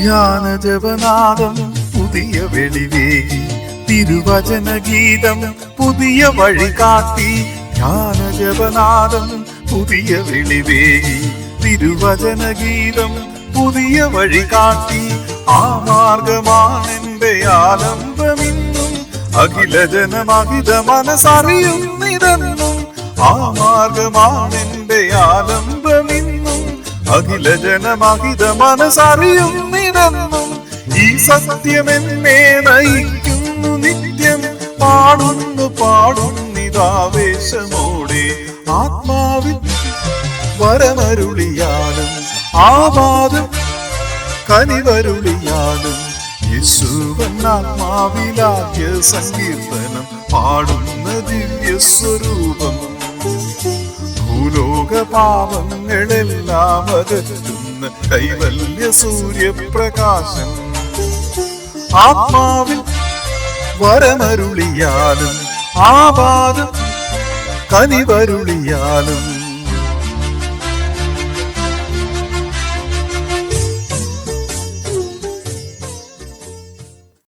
ധ്യാന ജപനാദം പുതിയ വെളിവേകി, തിരുവചന ഗീതം പുതിയ വഴി കാട്ടി. ധ്യാന ജപനാദം പുതിയ വെളിവേകി, തിരുവചന ഗീതം പുതിയ വഴി കാട്ടി. ആ മാർഗമാണെന്റെ ആലംബമിന്നും, അഖില ജനമഹിത മനസ്സറിയുന്നിതെന്നും. ആ മാർഗമാണെന്റെ ആലംബമിന്നും, അഖില ജനമഹിത മനസ്സറിയുന്നിതെന്നും. ഈ സത്യമെന്നെ നയിക്കുന്നു നിത്യം, പാടുന്നിതാവേശമോടെ. ആത്മാവിൽ വരമരുളിയാലും ആവാദം കനിവരുളിയാലും, യേശുവന്നാത്മാവിലാദ്യ സങ്കീർത്തനം പാടുന്ന ദിവ്യ സ്വരൂപം. ഭൂലോക പാപങ്ങളെല്ലാം അകറ്റുന്ന കൈവല്യ സൂര്യപ്രകാശം. ആത്മാവിൽ വരമരുളിയാലും ആവാദം കനിവരുളിയാലും,